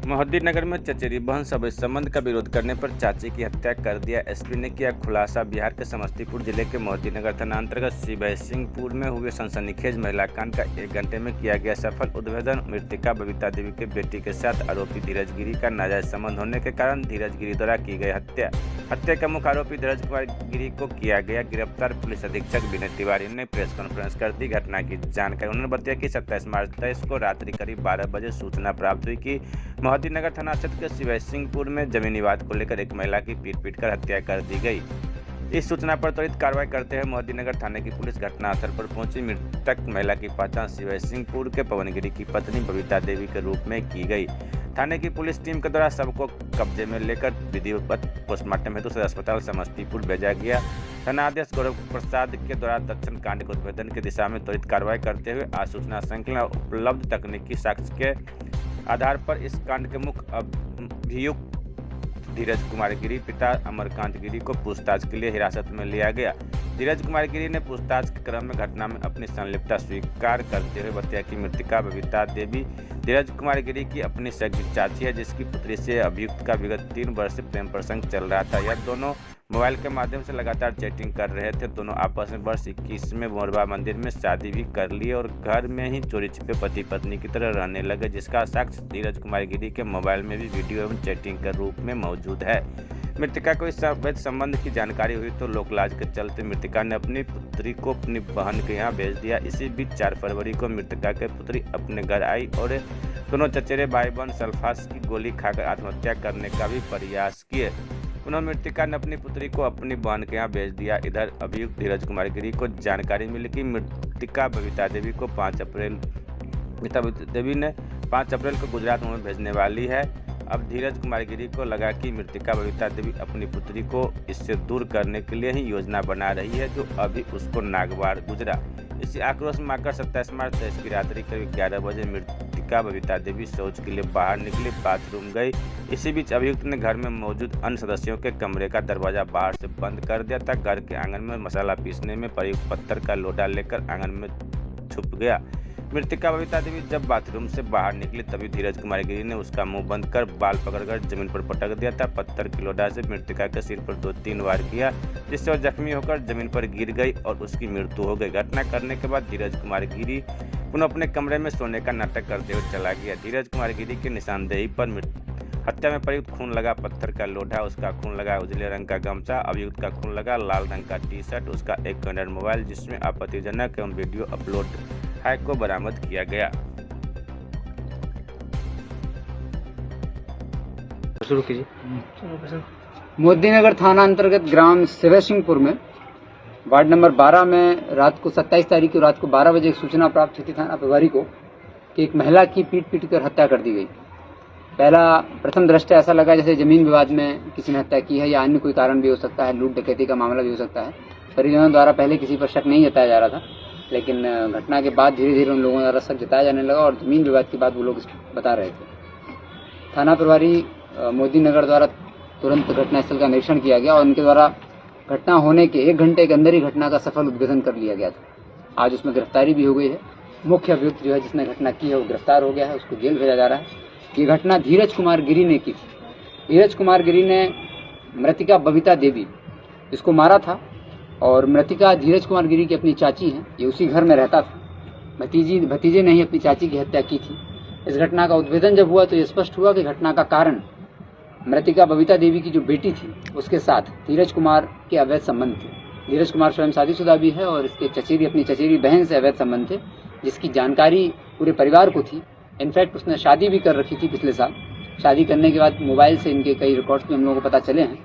मोहद्दीनगर में चचेरी बहन सब इस संबंध का विरोध करने पर चाची की हत्या कर दिया। एसपी ने किया खुलासा। बिहार के समस्तीपुर जिले के मोहद्दीनगर थाना अंतर्गत शिवसिंहपुर में हुए सनसनीखेज महिला कांड का 1 घंटे में किया गया सफल उद्भेदन। मृतका बबीता देवी के बेटी के साथ आरोपी धीरज गिरी का नाजायज संबंध होने के कारण धीरज गिरी द्वारा की गई हत्या का मुख्य आरोपी धीरज कुमार गिरी को किया गया गिरफ्तार। पुलिस अधीक्षक विनय तिवारी ने प्रेस कॉन्फ्रेंस कर दी घटना की जानकारी। उन्होंने बताया कि 27 मार्च 2023 को रात्रि करीब 12 बजे सूचना प्राप्त हुई कि मोहद्दीनगर थाना क्षेत्र के शिवसिंहपुर में जमीनी विवाद को लेकर एक महिला की पीट कर हत्या कर दी गई। इस सूचना पर त्वरित कार्रवाई करते हुए मोहद्दीनगर थाने की पुलिस घटनास्थल पर पहुंची। मृतक महिला की पहचान शिवसिंहपुर के पवन गिरी की पत्नी बबीता देवी के रूप में की गई। थाने की पुलिस टीम के द्वारा सबको कब्जे में लेकर विधिवत पोस्टमार्टम हेतु सदर अस्पताल समस्तीपुर भेजा गया। थानाध्यक्ष गौरव प्रसाद के द्वारा दक्षिण कांड के उद्भेदन की दिशा में त्वरित कार्रवाई करते हुए आज सूचना श्रृंखला उपलब्ध तकनीकी साक्ष्य के आधार पर इस कांड के मुख्य अभियुक्त धीरज कुमार गिरी पिता अमरकांत गिरी को पूछताछ के लिए हिरासत में लिया गया। धीरज कुमार गिरी ने पूछताछ के क्रम में घटना में अपनी संलिप्तता स्वीकार करते हुए बताया कि मृतका बबीता देवी धीरज कुमार गिरी की अपनी सगी चाची है, जिसकी पुत्री से अभियुक्त का विगत 3 वर्ष से प्रेम प्रसंग चल रहा था। यह दोनों मोबाइल के माध्यम से लगातार चैटिंग कर रहे थे। दोनों आपस में वर्ष 21 में मोरबा मंदिर में शादी भी कर लिए और घर में ही चोरी छिपे पति पत्नी की तरह रहने लगे, जिसका साक्ष्य धीरज कुमार गिरी के मोबाइल में भी वीडियो एवं चैटिंग के रूप में मौजूद है। मृतका को इस अवैध संबंध की जानकारी हुई तो लोकलाज के चलते मृतका ने अपनी पुत्री को अपनी बहन के यहाँ भेज दिया। इसी बीच 4 फरवरी को मृतका के पुत्री अपने घर आई और दोनों चचेरे भाई बहन सल्फास की गोली खाकर आत्महत्या करने का भी प्रयास किए। उन्होंने मृतका ने अपनी पुत्री को अपनी बहन के यहाँ भेज दिया। इधर अभियुक्त धीरज कुमार गिरी को जानकारी मिली कि मृतका बबीता देवी को 5 अप्रैल को गुजरात में भेजने वाली है। अब धीरज कुमार गिरी को लगा कि मृतका बबीता देवी अपनी पुत्री को इससे दूर करने के लिए ही योजना बना रही है, जो अभी उसको नागवार गुजरा। इसी आक्रोश में आकर 27 मार्च 2023 की रात्रि करीब 11 बजे मृतका बबीता देवी शौच के लिए बाहर निकली, बाथरूम गई। इसी बीच अभियुक्त ने घर में मौजूद अन्य सदस्यों के कमरे का दरवाजा बाहर से बंद कर दिया था। घर के आंगन में मसाला पीसने में प्रयुक्त पत्थर का लोटा लेकर आंगन में छुप गया। मृतका बबीता देवी जब बाथरूम से बाहर निकली तभी धीरज कुमार गिरी ने उसका मुंह बंद कर बाल पकड़कर जमीन पर पटक दिया था। पत्थर की लोटा से मृतका के सिर पर 2-3 वार किया, जिससे वह जख्मी होकर जमीन पर गिर गई और उसकी मृत्यु हो गई। घटना करने के बाद धीरज कुमार गिरी पुनः अपने कमरे में सोने का नाटक करते हुए चला गया। धीरज कुमार गिरी की निशानदेही पर हत्या में प्रयुक्त खून लगा पत्थर का लोढ़ा, उसका खून लगा उजले रंग का गमछा, अभियुक्त का खून लगा लाल रंग का टी-शर्ट, उसका एक एंड्रॉइड मोबाइल जिसमें आपत्तिजनक एवं वीडियो अपलोड है को बरामद किया गया। शुरू कीजिए। मोहद्दीनगर थाना अंतर्गत ग्राम शिवसिंहपुर में वार्ड नंबर 12 में रात को 27 तारीख को रात को 12 बजे एक सूचना प्राप्त हुई थी थाना प्रभारी को कि एक महिला की पीट कर हत्या कर दी गई। प्रथम दृष्टया ऐसा लगा जैसे जमीन विवाद में किसी ने हत्या की है या अन्य कोई कारण भी हो सकता है, लूट डकैती का मामला भी हो सकता है। परिजनों द्वारा पहले किसी पर शक नहीं जताया जा रहा था, लेकिन घटना के बाद धीरे धीरे उन लोगों द्वारा शक जताया जाने लगा और जमीन विवाद के बाद वो लोग बता रहे थे। थाना प्रभारी मोहद्दीनगर द्वारा तुरंत घटनास्थल का निरीक्षण किया गया और उनके द्वारा घटना होने के 1 घंटे के अंदर ही घटना का सफल उद्भेदन कर लिया गया था। आज उसमें गिरफ्तारी भी हो गई है। मुख्य अभियुक्त जो है जिसने घटना की है वो गिरफ्तार हो गया है, उसको जेल भेजा जा रहा है। ये घटना धीरज कुमार गिरी ने की थी। धीरज कुमार गिरी ने मृतका बबीता देवी इसको मारा था और मृतका धीरज कुमार गिरी की अपनी चाची हैं, ये उसी घर में रहता था। भतीजे ने ही अपनी चाची की हत्या की थी। इस घटना का उद्भेदन जब हुआ तो ये स्पष्ट हुआ कि घटना का कारण मृतका बबीता देवी की जो बेटी थी उसके साथ धीरज कुमार के अवैध संबंध थे। धीरज कुमार स्वयं शादीशुदा भी है और इसके अपनी चचेरी बहन से अवैध संबंध थे, जिसकी जानकारी पूरे परिवार को थी। इनफैक्ट उसने शादी भी कर रखी थी पिछले साल। शादी करने के बाद मोबाइल से इनके कई रिकॉर्ड्स भी हम लोगों को पता चले हैं,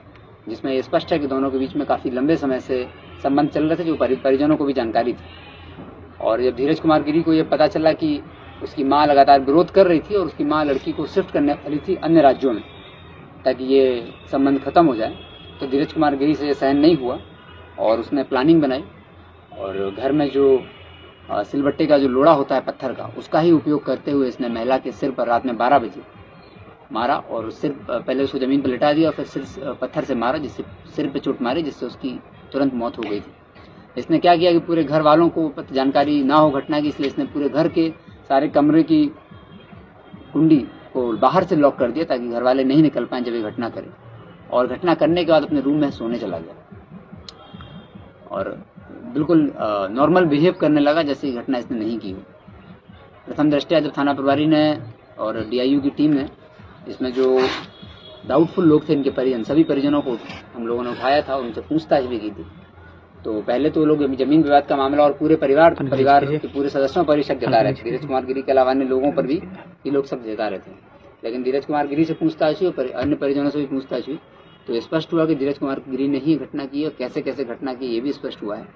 जिसमें ये स्पष्ट है कि दोनों के बीच में काफ़ी लंबे समय से संबंध चल रहे थे, जो परिजनों को भी जानकारी थी। और जब धीरज कुमार गिरी को ये पता चला कि उसकी माँ लगातार विरोध कर रही थी और उसकी माँ लड़की को शिफ्ट करने वाली थी अन्य राज्यों में ताकि ये संबंध खत्म हो जाए, तो धीरज कुमार गिरी से ये सहन नहीं हुआ और उसने प्लानिंग बनाई और घर में जो सिलबट्टे का जो लोड़ा होता है पत्थर का, उसका ही उपयोग करते हुए इसने महिला के सिर पर रात में 12 बजे मारा और सिर पहले उसको ज़मीन पर लिटा दिया और फिर सिर पत्थर से मारा, जिससे सिर पे चोट मारी, जिससे उसकी तुरंत मौत हो गई थी। इसने क्या किया कि पूरे घर वालों को जानकारी ना हो घटना की, इसलिए इसने पूरे घर के सारे कमरे की कुंडी को बाहर से लॉक कर दिया ताकि घर वाले नहीं निकल पाएं जब ये घटना करे, और घटना करने के बाद अपने रूम में सोने चला गया और बिल्कुल नॉर्मल बिहेव करने लगा जैसे ये घटना इसने नहीं की हो। प्रथम दृष्टया जब थाना प्रभारी ने और डीआईयू की टीम ने इसमें जो डाउटफुल लोग थे, इनके परिजन, सभी परिजनों को हम लोगों ने उठाया था, उनसे पूछताछ भी की थी। तो पहले तो लोग जमीन विवाद का मामला और पूरे परिवार के पूरे सदस्यों पर ही शक जता रहे थे। धीरज कुमार गिरी के अलावा अन्य लोगों पर भी ये लोग शक जता रहे थे। लेकिन धीरज कुमार गिरी से पूछताछ हुई और अन्य परिजनों से भी पूछताछ हुई तो स्पष्ट हुआ कि धीरज कुमार गिरी ने ही घटना की और कैसे कैसे घटना की ये भी स्पष्ट हुआ है।